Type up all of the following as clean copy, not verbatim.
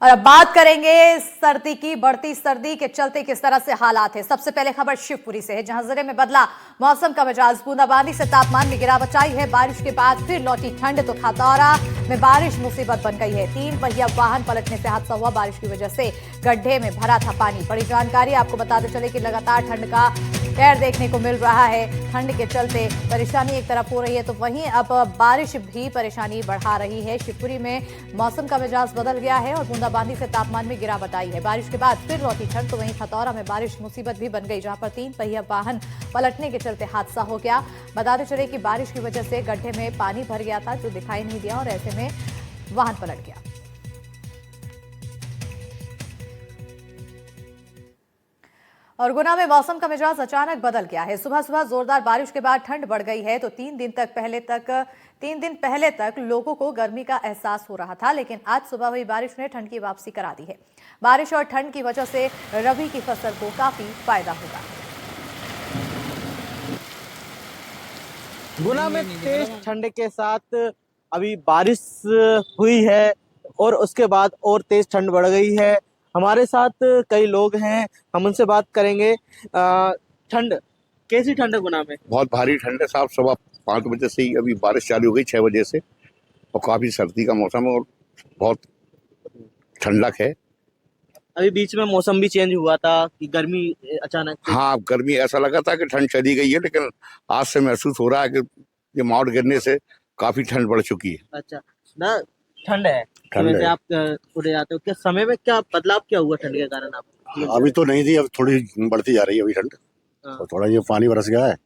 और अब बात करेंगे सर्दी की। बढ़ती सर्दी के चलते किस तरह से हालात है। सबसे पहले खबर शिवपुरी से है, जहां जिले में बदला मौसम का मिजाज। बूंदाबांदी से तापमान में गिरावट आई है। बारिश के बाद फिर लौटी ठंड, तो खतौरा में बारिश मुसीबत बन गई है। 3 पहिया वाहन पलटने से हादसा हुआ। बारिश की वजह से गड्ढे में भरा था पानी। बड़ी जानकारी आपको बताते चले कि लगातार ठंड का कहर देखने को मिल रहा है। ठंड के चलते परेशानी एक तरफ हो रही है, तो वहीं अब बारिश भी परेशानी बढ़ा रही है। शिवपुरी में मौसम का मिजाज बदल गया है और बूंदाबांदी से तापमान में गिरावट आई है। बारिश के बाद फिर लौटी ठंड, तो वहीं खतौरा में बारिश मुसीबत भी बन गई, जहां पर 3 पहिया वाहन पलटने के चलते हादसा हो गया। बताते चले कि बारिश की वजह से गड्ढे में पानी भर गया था, जो दिखाई नहीं दिया, और ऐसे में वाहन पलट गया। और गुना में मौसम का मिजाज अचानक बदल गया है। सुबह सुबह जोरदार बारिश के बाद ठंड बढ़ गई है, तो 3 दिन पहले तक लोगों को गर्मी का एहसास हो रहा था, लेकिन आज सुबह हुई बारिश ने ठंड की वापसी करा दी है। बारिश और ठंड की वजह से रबी की फसल को काफी फायदा होगा। गुना में तेज ठंड के साथ अभी बारिश हुई है और उसके बाद और तेज ठंड बढ़ गई है। हमारे साथ कई लोग हैं, हम उनसे बात करेंगे। ठंड कैसी ठंड है गुना में? बहुत भारी ठंड है साहब। सुबह 5 बजे से ही अभी बारिश चालू हो गई, 6 बजे से, और काफी सर्दी का मौसम है और बहुत ठंडक है। अभी बीच में मौसम भी चेंज हुआ था कि गर्मी अचानक से। हाँ, गर्मी ऐसा लगा था कि ठंड चली गई है, लेकिन आज से महसूस हो रहा है कि ये माउंट गिरने से काफी ठंड बढ़ चुकी है। अच्छा ना, ठंड है। ठंड सुबह से है। आप उड़े जाते हो, क्या समय में क्या बदलाव क्या हुआ ठंड के कारण? आप अभी तो नहीं थी, अब थोड़ी बढ़ती जा रही है अभी ठंड। हाँ। और थोड़ा ये पानी बरस गया है,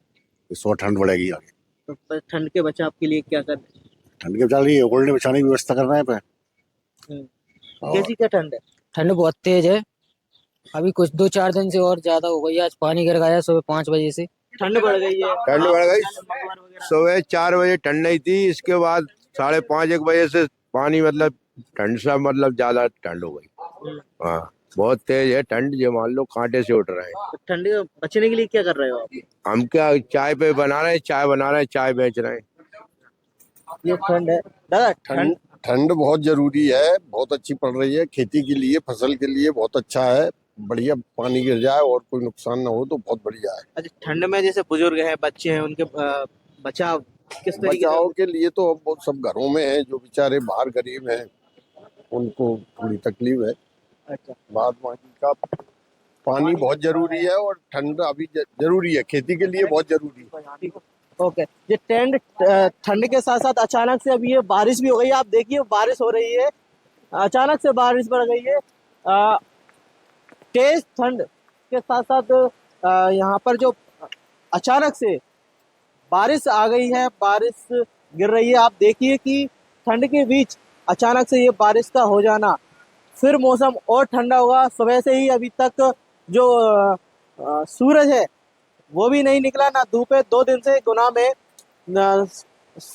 इस और ठंड बढ़ेगी आगे। तो ठंड के बचाव के लिए क्या कर? ठंड के बचाव लिए ओढ़ने बिछाने की व्यवस्था कर रहे हैं पे। कैसी क्या ठंड है? ठंड बहुत तेज है। अभी कुछ 2-4 दिन से और ज्यादा हो गई है। आज पानी गिर गया सुबह 5 बजे से। ठंड बढ़ गई है। ठंड बढ़ गई। सुबह 4 बजे ठंड नहीं थी, इसके बाद 5:30-1 बजे से पानी मतलब ठंड सा मतलब ज्यादा ठंड हो गई। हाँ, बहुत तेज है ठंड, जो मान लो कांटे से उठ रहे हैं। तो ठंड से बचने के लिए क्या कर रहे हो आप? हम क्या चाय पे बना रहे हैं, चाय बना रहे हैं, चाय बेच रहे हैं। ये ठंड है दादा। ठंड ठंड बहुत जरूरी है, बहुत अच्छी पड़ रही है खेती के लिए, फसल के लिए बहुत अच्छा है। बढ़िया पानी गिर जाए और कोई नुकसान ना हो तो बहुत बढ़िया है। अच्छा, ठंड में जैसे बुजुर्ग हैं, बच्चे हैं, उनके बचाव किस तरीके बचाव से? के लिए तो अब वो सब घरों में हैं, जो बेचारे बाहर गरीब हैं उनको थोड़ी तकलीफ है। अच्छा, बाद बाकी का पानी बहुत जरूरी है और ठंड अभी जरूरी है, खेती के लिए बहुत जरूरी है। ओके। ये ठंड के साथ साथ अचानक से अभी ये बारिश भी हो गई है। आप देखिए बारिश हो रही है, अचानक से बारिश बढ़ गई है। तेज ठंड के साथ साथ यहाँ पर जो अचानक से बारिश आ गई है, बारिश गिर रही है। आप देखिए कि ठंड के बीच अचानक से ये बारिश का हो जाना, फिर मौसम और ठंडा होगा। सुबह से ही अभी तक जो सूरज है वो भी नहीं निकला, ना धूप है। 2 दिन से गुना में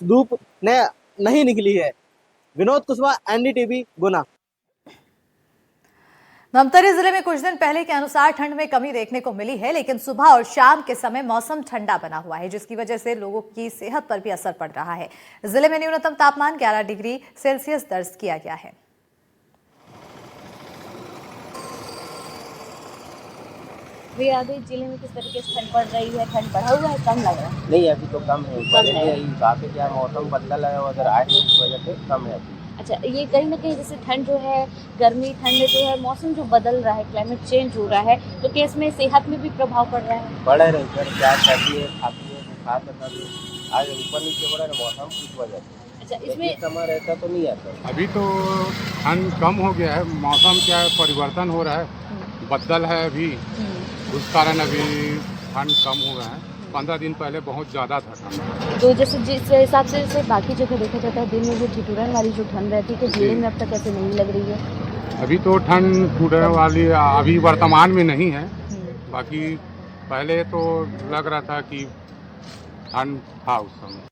धूप नहीं निकली है। विनोद कुशवाहा, एनडीटीवी, गुना। धमतरी जिले में कुछ दिन पहले के अनुसार ठंड में कमी देखने को मिली है, लेकिन सुबह और शाम के समय मौसम ठंडा बना हुआ है, जिसकी वजह से लोगों की सेहत पर भी असर पड़ रहा है। जिले में न्यूनतम तापमान 11 डिग्री सेल्सियस दर्ज किया गया है। जिले में किस तरीके से ठंड पड़ रही है? ठंड बढ़ा हुआ है, कम लग रहा है? नहीं, अभी तो कम है। काफी क्या मौसम बदला है, उधर आए हैं, इस वजह से कम है अभी। अच्छा, ये कहीं ना कहीं जैसे ठंड जो है, गर्मी ठंड जो है, मौसम जो बदल रहा है, क्लाइमेट चेंज हो रहा है, तो क्या इसमें सेहत में भी प्रभाव पड़ रहा है? बढ़े रहे सर, क्या करती है, खाती है, बुखार करता है। आज ऊपर नीचे बढ़ा है मौसम, इस वजह से। अच्छा, इसमें समय रहता तो नहीं आता। अभी तो ठंड कम हो गया है, मौसम क्या है, परिवर्तन हो रहा है, बदल है अभी, उस कारण अभी ठंड कम हो रहा है। 15 दिन पहले बहुत ज़्यादा था ठंड। तो जैसे जिस हिसाब से जैसे बाकी जगह देखा जाता है, दिन में जो ठिठुरन वाली जो ठंड रहती है, तो जिले में अब तक ऐसे नहीं लग रही है? अभी तो ठंड ठुरने वाली अभी वर्तमान में नहीं है, बाकी पहले तो लग रहा था कि ठंड था उस समय।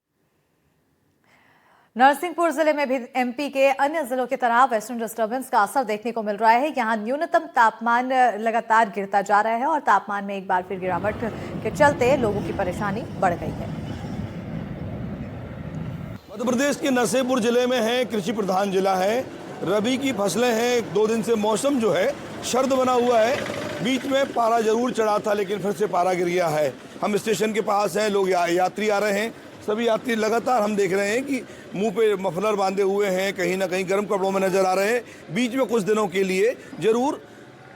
नरसिंहपुर जिले में भी एमपी के अन्य जिलों की तरह वेस्टर्न डिस्टर्बेंस का असर देखने को मिल रहा है। यहां न्यूनतम तापमान लगातार गिरता जा रहा है और तापमान में एक बार फिर गिरावट के चलते लोगों की परेशानी बढ़ गई है। मध्य प्रदेश के नरसिंहपुर जिले में है, कृषि प्रधान जिला है। रबी की फसलें हैं। 2 दिन से मौसम जो है सर्द बना हुआ है। बीच में पारा जरूर चढ़ा था, लेकिन फिर से पारा गिर गया है। हम स्टेशन के पास हैं, लोग यात्री आ रहे हैं। सभी यात्री लगातार हम देख रहे हैं कि मुंह पे मफलर बांधे हुए हैं, कहीं ना कहीं गर्म कपड़ों में नज़र आ रहे हैं। बीच में कुछ दिनों के लिए ज़रूर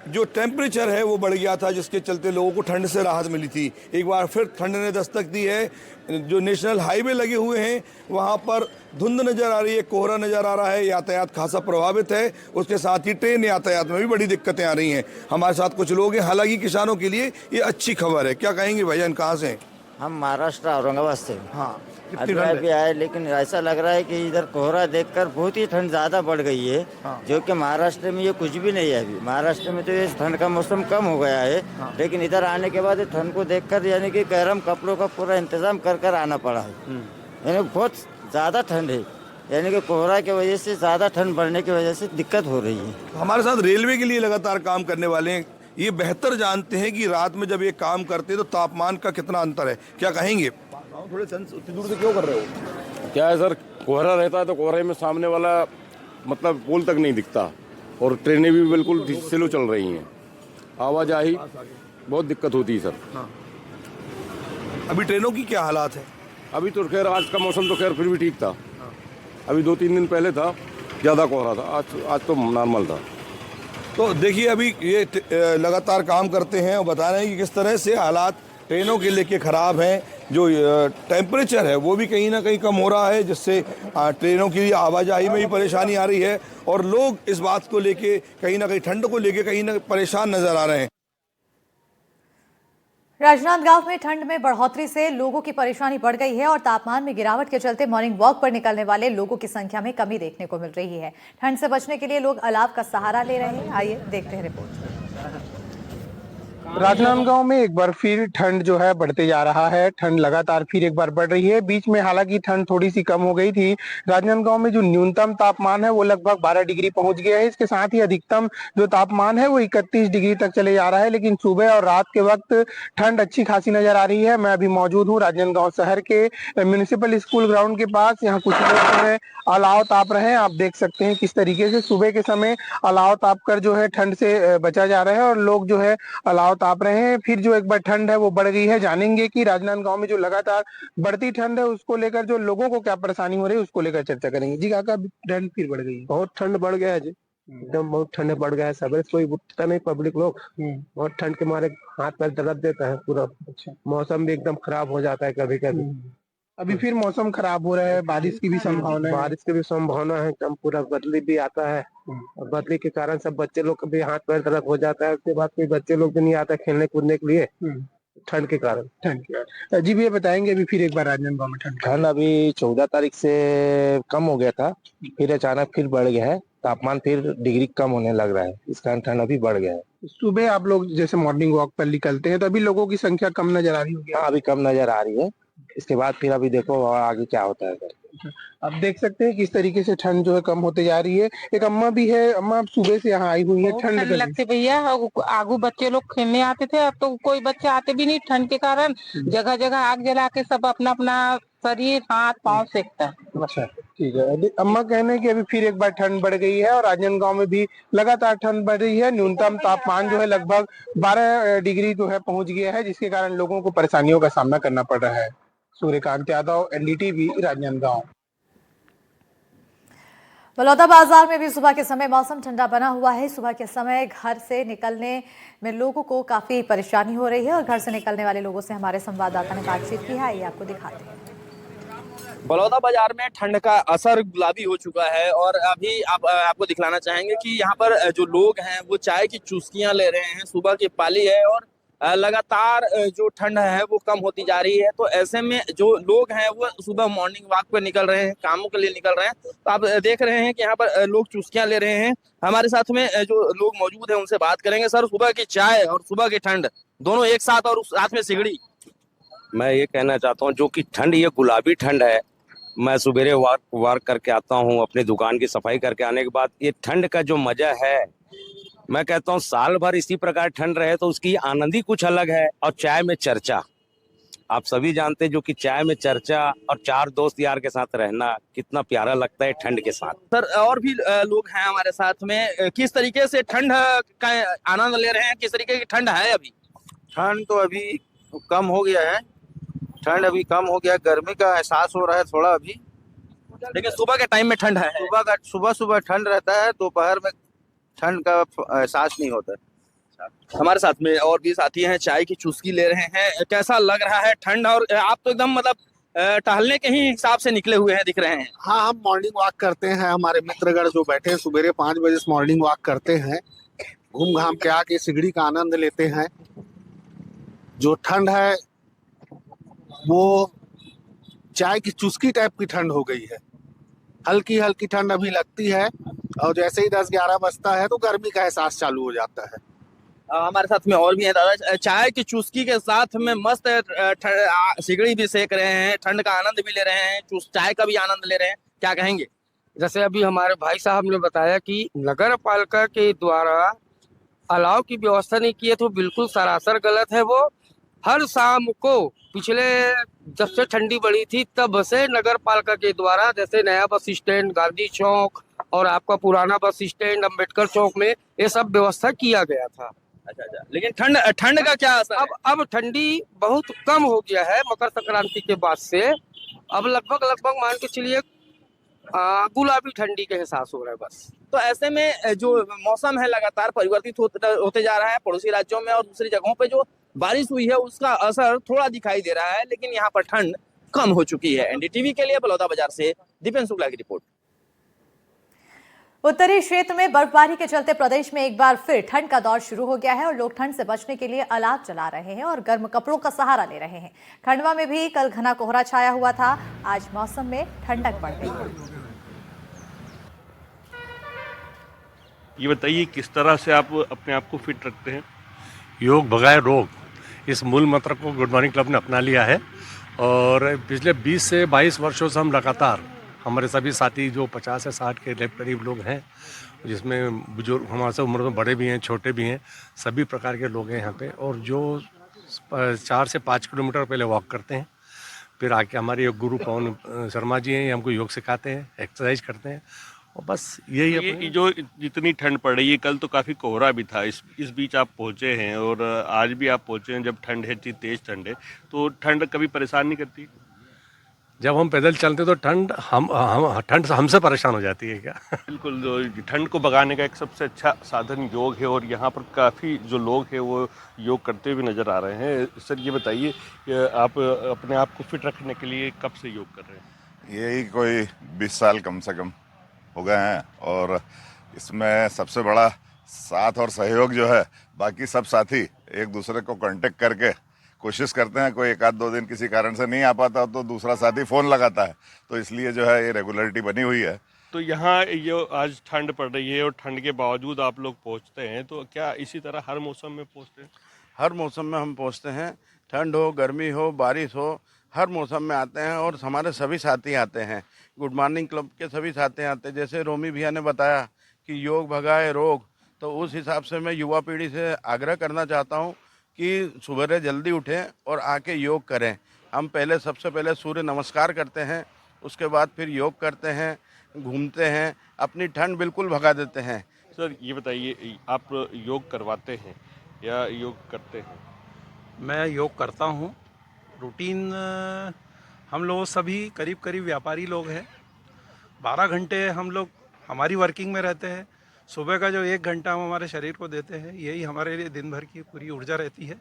जो टेम्परेचर है वो बढ़ गया था, जिसके चलते लोगों को ठंड से राहत मिली थी। एक बार फिर ठंड ने दस्तक दी है। जो नेशनल हाईवे लगे हुए हैं वहाँ पर धुंध नज़र आ रही है, कोहरा नज़र आ रहा है, यातायात खासा प्रभावित है। उसके साथ ही ट्रेन यातायात में भी बड़ी दिक्कतें आ रही हैं। हमारे साथ कुछ लोग हैं। हालांकि किसानों के लिए ये अच्छी खबर है। क्या कहेंगे भैया, कहाँ से? हम महाराष्ट्र औरंगाबाद से। हाँ, अभी अभी आए, लेकिन ऐसा लग रहा है कि इधर कोहरा देखकर बहुत ही ठंड ज़्यादा बढ़ गई है। हाँ। जो कि महाराष्ट्र में ये कुछ भी नहीं है। अभी महाराष्ट्र में तो ये ठंड का मौसम कम हो गया है। हाँ। लेकिन इधर आने के बाद ठंड को देखकर यानी कि गर्म कपड़ों का पूरा इंतजाम कर कर आना पड़ा है। यानी बहुत ज़्यादा ठंड है, यानी कि कोहरा की वजह से ज़्यादा ठंड बढ़ने की वजह से दिक्कत हो रही है। हमारे साथ रेलवे के लिए लगातार काम करने वाले हैं। ये बेहतर जानते हैं कि रात में जब ये काम करते हैं तो तापमान का कितना अंतर है। क्या कहेंगे? थोड़े उतनी दूर से क्यों कर रहे हो? क्या है सर, कोहरा रहता है तो कोहरे में सामने वाला मतलब पुल तक नहीं दिखता, और ट्रेनें भी बिल्कुल स्लो चल रही हैं। आवाजाही बहुत दिक्कत होती है सर। हाँ। अभी ट्रेनों की क्या हालात है? अभी तो खैर आज का मौसम तो खैर फिर भी ठीक था। अभी 2-3 दिन पहले था, ज़्यादा कोहरा था। आज तो नॉर्मल था। तो देखिए, अभी ये लगातार काम करते हैं और बता रहे हैं कि किस तरह से हालात ट्रेनों के लेके ख़राब हैं। जो टेम्परेचर है वो भी कहीं ना कहीं कम हो रहा है, जिससे ट्रेनों की आवाजाही में भी परेशानी आ रही है, और लोग इस बात को लेके कहीं ना कहीं ठंड को लेके कहीं ना परेशान नज़र आ रहे हैं। राजनांदगांव में ठंड में बढ़ोतरी से लोगों की परेशानी बढ़ गई है और तापमान में गिरावट के चलते मॉर्निंग वॉक पर निकलने वाले लोगों की संख्या में कमी देखने को मिल रही है। ठंड से बचने के लिए लोग अलाव का सहारा ले रहे हैं। आइए देखते हैं रिपोर्ट। राजनांदगांव में एक बार फिर ठंड जो है बढ़ते जा रहा है। ठंड लगातार फिर एक बार बढ़ रही है। बीच में हालांकि ठंड थोड़ी सी कम हो गई थी। राजनांदगांव में जो न्यूनतम तापमान है वो लगभग 12 डिग्री पहुंच गया है। इसके साथ ही अधिकतम जो तापमान है वो 31 डिग्री तक चले जा रहा है। लेकिन सुबह और रात के वक्त ठंड अच्छी खासी नजर आ रही है। मैं अभी मौजूद हूँ राजनांदगांव शहर के म्युनिसिपल स्कूल ग्राउंड के पास। यहाँ कुछ लोग जो है अलाव ताप रहे हैं। आप देख सकते हैं किस तरीके से सुबह के समय अलाव ताप कर जो है ठंड से बचा जा रहा है, और लोग जो है अलाव ताप रहे हैं। फिर जो एक बार ठंड है वो बढ़ गई है। जानेंगे कि राजनांदगांव में जो लगातार बढ़ती ठंड है उसको लेकर जो लोगों को क्या परेशानी हो रही है उसको लेकर चर्चा करेंगे। जी काका, ठंड फिर बढ़ गई है? बहुत ठंड बढ़ गया है जी, एकदम बहुत ठंड बढ़ गया है। सवेरे कोई उठता नहीं, पब्लिक लोग बहुत ठंड के मारे हाथ पैर दर्द देता है पूरा। अच्छा। मौसम भी एकदम खराब हो जाता है कभी कभी। अभी फिर मौसम खराब हो रहा है, बारिश की भी संभावना है। बारिश की भी संभावना है, एकदम पूरा बदली भी आता है, और बदली के कारण सब बच्चे लोग भी हाथ पैर दर्द हो जाता है। उसके बाद कोई बच्चे लोग भी नहीं आता खेलने कूदने के लिए ठंड के कारण। जी भैया बताएंगे, अभी फिर एक बार राजनांदगांव में ठंड अभी 14 तारीख से कम हो गया था, फिर अचानक फिर बढ़ गया है। तापमान फिर डिग्री कम होने लग रहा है, इस कारण ठंड अभी बढ़ गया है। सुबह आप लोग जैसे मॉर्निंग वॉक पर निकलते हैं तो अभी लोगों की संख्या कम नजर आ रही होगी? हाँ, अभी कम नजर आ रही है। इसके बाद फिर अभी देखो आगे क्या होता है। आप देख सकते हैं किस तरीके से ठंड जो है कम होते जा रही है। एक अम्मा भी है। अम्मा, आप सुबह से यहाँ आई हुई है। ठंड लगती भैया, आगू बच्चे लोग खेलने आते थे, अब तो कोई बच्चे आते भी नहीं ठंड के कारण। जगह जगह आग जला के सब अपना अपना शरीर हाथ पाँव सेकता है। अच्छा, ठीक है। अम्मा कहने की अभी फिर एक बार ठंड बढ़ गई है और राजनांदगांव में भी लगातार ठंड बढ़ रही है। न्यूनतम तापमान जो है लगभग 12 डिग्री जो है पहुंच गया है, जिसके कारण लोगों को परेशानियों का सामना करना पड़ रहा है। सूर्यकांत यादव, NDTV, राजनांदगांव। बलौदा बाजार में भी सुबह के समय मौसम ठंडा बना हुआ है। सुबह के समय घर से निकलने में लोगों को काफी परेशानी हो रही है और घर से निकलने वाले लोगों से हमारे संवाददाता ने बातचीत की है। ये आपको दिखाते हैं। बलौदा बाजार में ठंड का असर गुलाबी हो चुका है, और अभी आपको दिखलाना चाहेंगे कि यहाँ पर जो लोग हैं वो चाय की चुस्कियां ले रहे हैं। सुबह की पाली है और लगातार जो ठंड है वो कम होती जा रही है। तो ऐसे में जो लोग हैं वो सुबह मॉर्निंग वॉक पे निकल रहे हैं, कामों के लिए निकल रहे हैं। तो आप देख रहे हैं कि यहाँ पर लोग चुस्कियां ले रहे हैं। हमारे साथ में जो लोग मौजूद हैं उनसे बात करेंगे। सर, सुबह की चाय और सुबह की ठंड दोनों एक साथ और साथ में सिगड़ी? मैं ये कहना चाहता हूँ, जो कि ठंड ये गुलाबी ठंड है। मैं सुबेरे वर्क करके आता हूँ, अपनी दुकान की सफाई करके आने के बाद ये ठंड का जो मजा है, मैं कहता हूँ साल भर इसी प्रकार ठंड रहे तो उसकी आनंद ही कुछ अलग है। और चाय में चर्चा, आप सभी जानते हैं जो कि चाय में चर्चा और चार दोस्त यार के साथ रहना कितना प्यारा लगता है ठंड के साथ। सर और भी लोग हैं हमारे साथ में, किस तरीके से ठंड का आनंद ले रहे हैं, किस तरीके की ठंड है अभी? ठंड तो अभी कम हो गया है, ठंड अभी कम हो गया है, गर्मी का एहसास हो रहा है थोड़ा अभी, लेकिन सुबह के टाइम में ठंड है। सुबह ठंड रहता है, दोपहर में ठंड का एहसास नहीं होता है। हमारे साथ में और भी साथी हैं, चाय की चुस्की ले रहे हैं। कैसा लग रहा है ठंड? और आप तो एकदम मतलब टहलने के ही हिसाब से निकले हुए हैं, दिख रहे हैं। हाँ, हम मॉर्निंग वॉक करते हैं। हमारे मित्रगण जो बैठे हैं सुबह 5 बजे से मॉर्निंग वॉक करते हैं, घूम घाम के आके सिगड़ी का आनंद लेते हैं। जो ठंड है वो चाय की चुस्की टाइप की ठंड हो गई है। हल्की हल्की ठंड अभी लगती है और जैसे ही 10-11 बजता है तो गर्मी का एहसास चालू हो जाता है। हमारे साथ में और भी हैं दादा, चाय की चुस्की के साथ में मस्त सिगड़ी भी सेक रहे हैं, ठंड का आनंद भी ले रहे हैं, चाय का भी आनंद ले रहे हैं। क्या कहेंगे? जैसे अभी हमारे भाई साहब ने बताया कि नगर पालिका के द्वारा अलाव की व्यवस्था नहीं की है, तो बिल्कुल सरासर गलत है। वो हर शाम को पिछले जब से ठंडी बढ़ी थी तब से नगर पालिका के द्वारा, जैसे नया बस स्टैंड, गांधी चौक और आपका पुराना बस स्टैंड अम्बेडकर चौक में ये सब व्यवस्था किया गया था। अच्छा, लेकिन ठंड का क्या असर है? अब ठंडी बहुत कम हो गया है मकर संक्रांति के बाद से। अब लगभग मान के चलिए गुलाबी ठंडी के एहसास हो रहा है बस। तो ऐसे में जो मौसम है लगातार परिवर्तित होते जा रहा है। पड़ोसी राज्यों में और दूसरी जगहों पे जो बारिश हुई है उसका असर थोड़ा दिखाई दे रहा है, लेकिन यहाँ पर ठंड कम हो चुकी है। एनडीटीवी के लिए बलौदा बाजार से दीपेन शुक्ला की रिपोर्ट। उत्तरी क्षेत्र में बर्फबारी के चलते प्रदेश में एक बार फिर ठंड का दौर शुरू हो गया है और लोग ठंड से बचने के लिए अलाव चला रहे हैं और गर्म कपड़ों का सहारा ले रहे हैं। खंडवा में भी कल घना कोहरा छाया हुआ था, आज मौसम में ठंडक बढ़ गई है। ये बताइए किस तरह से आप अपने आप को फिट रखते हैं? योग भगाए रोग, इस मूल मंत्र को गुड मॉर्निंग क्लब ने अपना लिया है और पिछले 20 से 22 वर्षों से हम लगातार, हमारे सभी साथी जो 50 से 60 के करीब लोग हैं, जिसमें बुजुर्ग हमारे से उम्र में बड़े भी हैं, छोटे भी हैं, सभी प्रकार के लोग हैं यहाँ पे, और जो 4 से 5 किलोमीटर पहले वॉक करते हैं, फिर आके हमारे योग गुरु पवन शर्मा जी हैं, ये हमको योग सिखाते हैं, एक्सरसाइज करते हैं, और बस यही है। ये जो जितनी ठंड पड़ रही है, कल तो काफ़ी कोहरा भी था, इस बीच आप पहुँचे हैं और आज भी आप पहुँचे हैं जब ठंड है, इतनी तेज़ ठंड है, तो ठंड कभी परेशान नहीं करती? जब हम पैदल चलते तो ठंड ठंड हमसे परेशान हो जाती है क्या? बिल्कुल, ठंड को भगाने का एक सबसे अच्छा साधन योग है और यहाँ पर काफ़ी जो लोग हैं वो योग करते हुए नज़र आ रहे हैं। सर ये बताइए कि आप अपने आप को फिट रखने के लिए कब से योग कर रहे हैं? यही कोई 20 साल कम से कम हो गए हैं और इसमें सबसे बड़ा साथ और सहयोग जो है, बाकी सब साथी एक दूसरे को कांटेक्ट करके कोशिश करते हैं। कोई 1-2 दिन किसी कारण से नहीं आ पाता तो दूसरा साथी फ़ोन लगाता है, तो इसलिए जो है ये रेगुलरिटी बनी हुई है। तो यहाँ ये आज ठंड पड़ रही है और ठंड के बावजूद आप लोग पहुँचते हैं, तो क्या इसी तरह हर मौसम में पहुँचते हैं? हर मौसम में हम पहुँचते हैं, ठंड हो, गर्मी हो, बारिश हो, हर मौसम में आते हैं और हमारे सभी साथी आते हैं। गुड मॉर्निंग क्लब के सभी साथी आते हैं। जैसे रोमी भैया ने बताया कि योग भगाए रोग, तो उस हिसाब से मैं युवा पीढ़ी से आग्रह करना चाहता हूँ कि सुबह जल्दी उठें और आके योग करें। हम सबसे पहले सूर्य नमस्कार करते हैं, उसके बाद फिर योग करते हैं, घूमते हैं, अपनी ठंड बिल्कुल भगा देते हैं। सर ये बताइए, आप योग करवाते हैं या योग करते हैं? मैं योग करता हूँ। रूटीन हम लोग सभी करीब व्यापारी लोग हैं। 12 घंटे हम लोग हमारी वर्किंग में रहते हैं। सुबह का जो 1 घंटा हम हमारे शरीर को देते हैं, यही हमारे लिए दिन भर की पूरी ऊर्जा रहती है।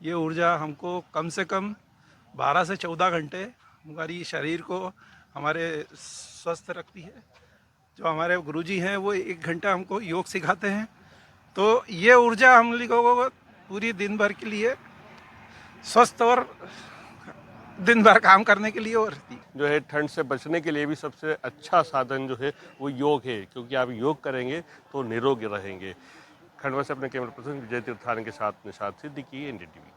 ये ऊर्जा हमको कम से कम 12 से 14 घंटे हमारी शरीर को हमारे स्वस्थ रखती है। जो हमारे गुरुजी हैं वो 1 घंटा हमको योग सिखाते हैं, तो ये ऊर्जा हम लोगों को पूरी दिन भर के लिए स्वस्थ और दिन भर काम करने के लिए और जो है ठंड से बचने के लिए भी सबसे अच्छा साधन जो है वो योग है, क्योंकि आप योग करेंगे तो निरोगी रहेंगे। खंडवा से अपने कैमरा पर्सन विजय तीर्थान के साथ निशाद सिद्दीकी, एनडीटीवी।